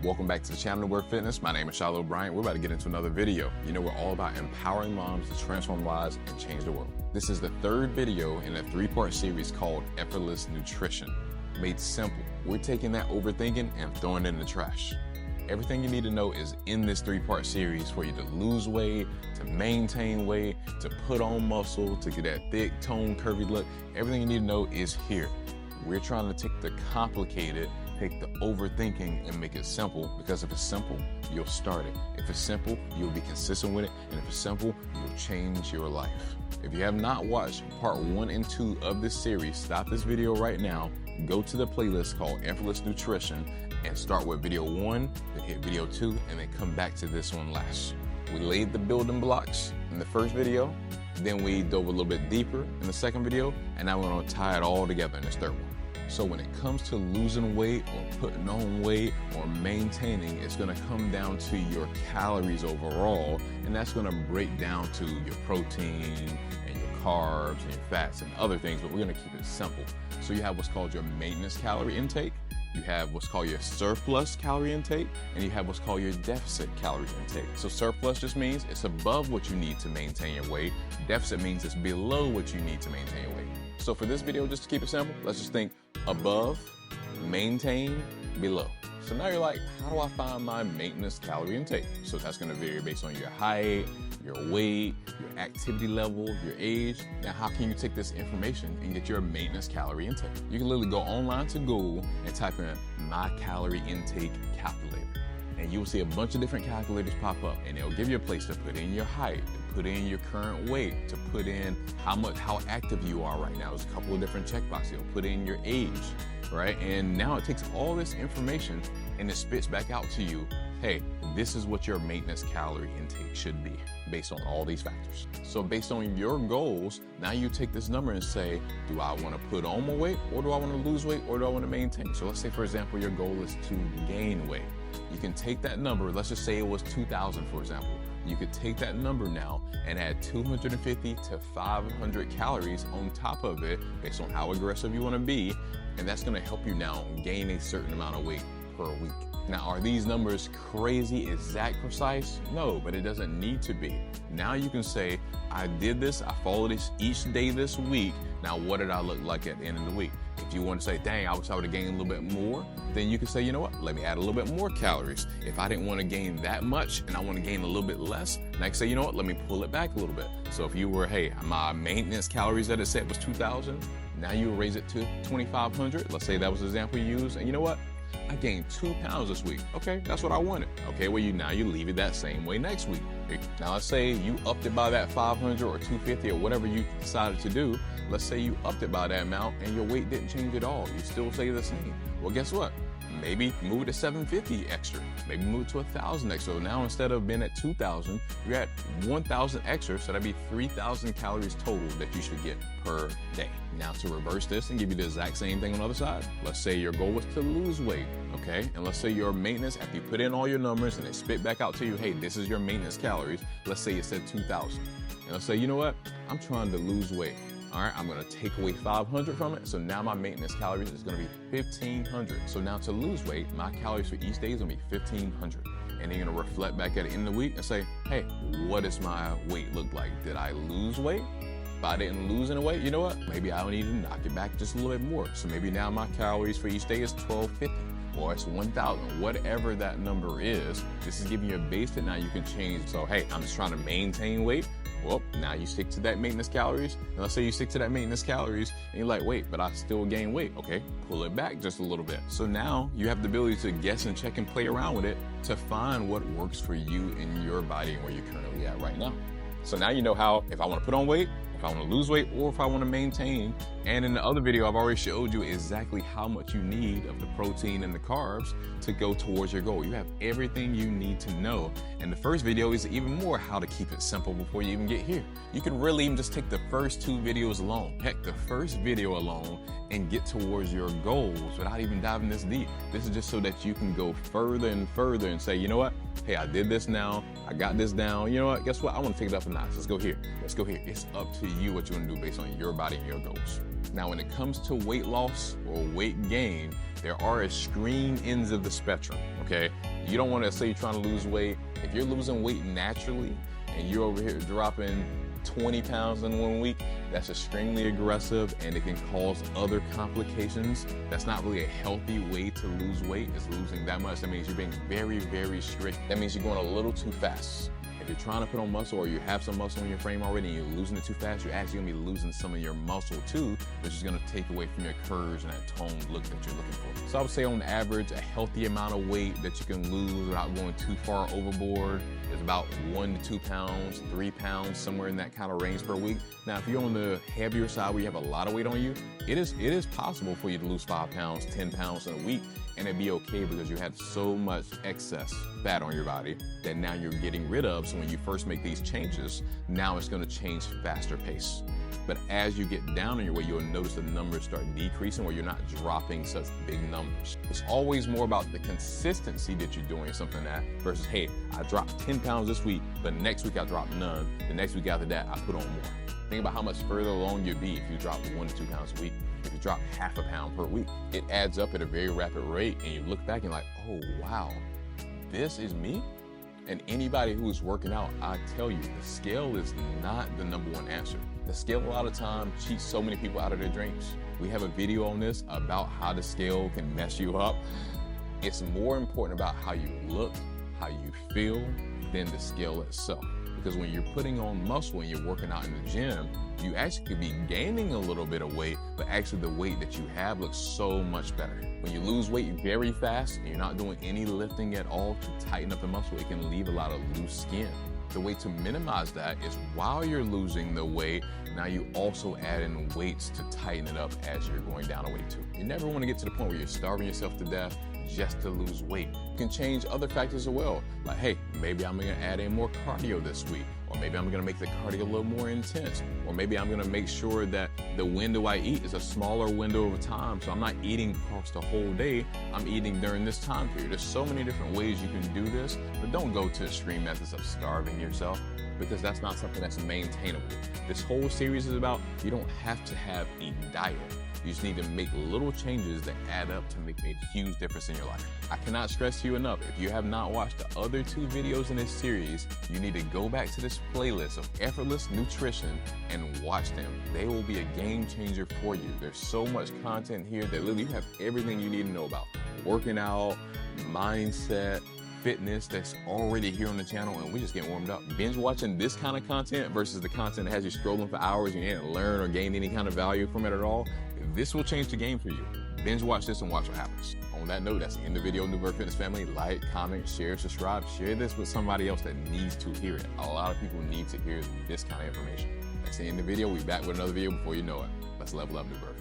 Welcome back to the channel, Guesswork Fitness. My name is Shiloh Bryant. We're about to get into another video. You know, we're all about empowering moms to transform lives and change the world. This is the third video in a three-part series called Effortless Nutrition. Made simple. We're taking that overthinking and throwing it in the trash. Everything you need to know is in this three-part series for you to lose weight, to maintain weight, to put on muscle, to get that thick, toned, curvy look. Everything you need to know is here. We're trying to take the complicated, take the overthinking and make it simple, because if it's simple, you'll start it. If it's simple, you'll be consistent with it. And if it's simple, you'll change your life. If you have not watched part 1 and 2 of this series, stop this video right now, go to the playlist called Effortless Nutrition and start with video 1, then hit video 2, and then come back to this one last. We laid the building blocks in the first video, then we dove a little bit deeper in the second video, and now we're gonna tie it all together in this third one. So when it comes to losing weight or putting on weight or maintaining, it's gonna come down to your calories overall, and that's gonna break down to your protein and your carbs and your fats and other things, but we're gonna keep it simple. So you have what's called your maintenance calorie intake, you have what's called your surplus calorie intake, and you have what's called your deficit calorie intake. So surplus just means it's above what you need to maintain your weight. Deficit means it's below what you need to maintain your weight. So for this video, just to keep it simple, let's just think above, maintain, below. So now you're like, how do I find my maintenance calorie intake? So that's gonna vary based on your height, your weight, your activity level, your age. Now, how can you take this information and get your maintenance calorie intake? You can literally go online to Google and type in my calorie intake calculator. And you will see a bunch of different calculators pop up, and it'll give you a place to put in your height, to put in your current weight, to put in how active you are right now. There's a couple of different checkboxes. It'll put in your age, right? And now it takes all this information and it spits back out to you, hey, this is what your maintenance calorie intake should be based on all these factors. So based on your goals, now you take this number and say, do I want to put on more weight, or do I want to lose weight, or do I want to maintain? So let's say, for example, your goal is to gain weight. You can take that number, let's just say it was 2,000, for example. You could take that number now and add 250 to 500 calories on top of it based on how aggressive you want to be, and that's going to help you now gain a certain amount of weight per week. Now, are these numbers crazy, exact, precise? No, but it doesn't need to be. Now you can say, I did this, I followed this each day this week. Now, what did I look like at the end of the week? If you want to say, dang, I wish I would have gained a little bit more, then you can say, you know what, let me add a little bit more calories. If I didn't want to gain that much and I want to gain a little bit less, then I can say, you know what, let me pull it back a little bit. So if you were, hey, my maintenance calories that it said was 2,000, now you raise it to 2,500. Let's say that was the example you used, and you know what? I gained 2 pounds this week. Okay, that's what I wanted. Okay, well, now you leave it that same way next week. Now let's say you upped it by that 500 or 250 or whatever you decided to do. Let's say you upped it by that amount and your weight didn't change at all. You still stay the same. Well, guess what? Maybe move it to 750 extra. Maybe move it to 1,000 extra. So now instead of being at 2,000, you're at 1,000 extra. So that'd be 3,000 calories total that you should get per day. Now to reverse this and give you the exact same thing on the other side. Let's say your goal was to lose weight, okay? And let's say your maintenance, after you put in all your numbers and they spit back out to you, hey, this is your maintenance calories. Let's say it said 2,000. And let's say, you know what? I'm trying to lose weight. All right, I'm gonna take away 500 from it. So now my maintenance calories is gonna be 1,500. So now to lose weight, my calories for each day is gonna be 1,500. And then you're gonna reflect back at the end of the week and say, hey, what does my weight look like? Did I lose weight? If I didn't lose any weight, you know what? Maybe I need to knock it back just a little bit more. So maybe now my calories for each day is 1,250 or it's 1,000, whatever that number is. This is giving you a base that now you can change. So, hey, I'm just trying to maintain weight. Well, now you stick to that maintenance calories. And let's say you stick to that maintenance calories and you're like, wait, but I still gain weight. Okay, pull it back just a little bit. So now you have the ability to guess and check and play around with it to find what works for you and your body and where you're currently at right now. So now you know how, if I want to put on weight, if I want to lose weight, or if I want to maintain. And in the other video, I've already showed you exactly how much you need of the protein and the carbs to go towards your goal. You have everything you need to know. And the first video is even more how to keep it simple before you even get here. You can really even just take the first 2 videos alone, heck, the first video alone, and get towards your goals without even diving this deep. This is just so that you can go further and further and say, you know what? Hey, I did this now. I got this down. You know what? Guess what? I want to take it up a notch. Let's go here. Let's go here. It's up to you what you want to do based on your body and your goals. Now, when it comes to weight loss or weight gain, there are extreme ends of the spectrum, okay? You don't want to say you're trying to lose weight. If you're losing weight naturally and you're over here dropping 20 pounds in 1 week, that's extremely aggressive and it can cause other complications. That's not really a healthy way to lose weight, is losing that much. That means you're being very, very strict. That means you're going a little too fast. If you're trying to put on muscle or you have some muscle in your frame already and you're losing it too fast, you're actually gonna be losing some of your muscle too, which is gonna take away from your curves and that toned look that you're looking for. So I would say on average, a healthy amount of weight that you can lose without going too far overboard is about 1 to 2 pounds, 3 pounds, somewhere in that kind of range per week. Now, if you're on the heavier side where you have a lot of weight on you, it is possible for you to lose 5 pounds, 10 pounds in a week, and it'd be okay because you had so much excess fat on your body that now you're getting rid of. So when you first make these changes, now it's gonna change faster pace. But as you get down on your weight, you'll notice the numbers start decreasing where you're not dropping such big numbers. It's always more about the consistency that you're doing something at versus, hey, I dropped 10 pounds this week, but next week I dropped none. The next week after that, I put on more. Think about how much further along you'd be if you dropped 1 to 2 pounds a week. If you drop half a pound per week, it adds up at a very rapid rate and you look back and you're like, oh wow, this is me? And anybody who's working out, I tell you, the scale is not the #1 answer. The scale a lot of time cheats so many people out of their dreams. We have a video on this about how the scale can mess you up. It's more important about how you look, how you feel, than the scale itself. Because when you're putting on muscle and you're working out in the gym, you actually could be gaining a little bit of weight, but actually the weight that you have looks so much better. When you lose weight very fast and you're not doing any lifting at all to tighten up the muscle, it can leave a lot of loose skin. The way to minimize that is while you're losing the weight, now you also add in weights to tighten it up as you're going down a weight too. You never want to get to the point where you're starving yourself to death just to lose weight. You can change other factors as well. Like, hey, maybe I'm gonna add in more cardio this week, or maybe I'm gonna make the cardio a little more intense, or maybe I'm gonna make sure that the window I eat is a smaller window of time, so I'm not eating across the whole day, I'm eating during this time period. There's so many different ways you can do this, but don't go to extreme methods of starving yourself, because that's not something that's maintainable. This whole series is about, you don't have to have a diet. You just need to make little changes that add up to make a huge difference in your life. I cannot stress to you enough, if you have not watched the other 2 videos in this series, you need to go back to this playlist of effortless nutrition and watch them. They will be a game changer for you. There's so much content here that literally you have everything you need to know about. Working out, mindset, fitness that's already here on the channel, and we just get warmed up. Binge watching this kind of content versus the content that has you scrolling for hours and you didn't learn or gain any kind of value from it at all, this will change the game for you. Binge watch this and watch what happens. On that note, that's the end of the video, New Birth Fitness family. Like, comment, share, subscribe. Share this with somebody else that needs to hear it. A lot of people need to hear this kind of information. That's the end of the video. We'll be back with another video before you know it. Let's level up, New Birth.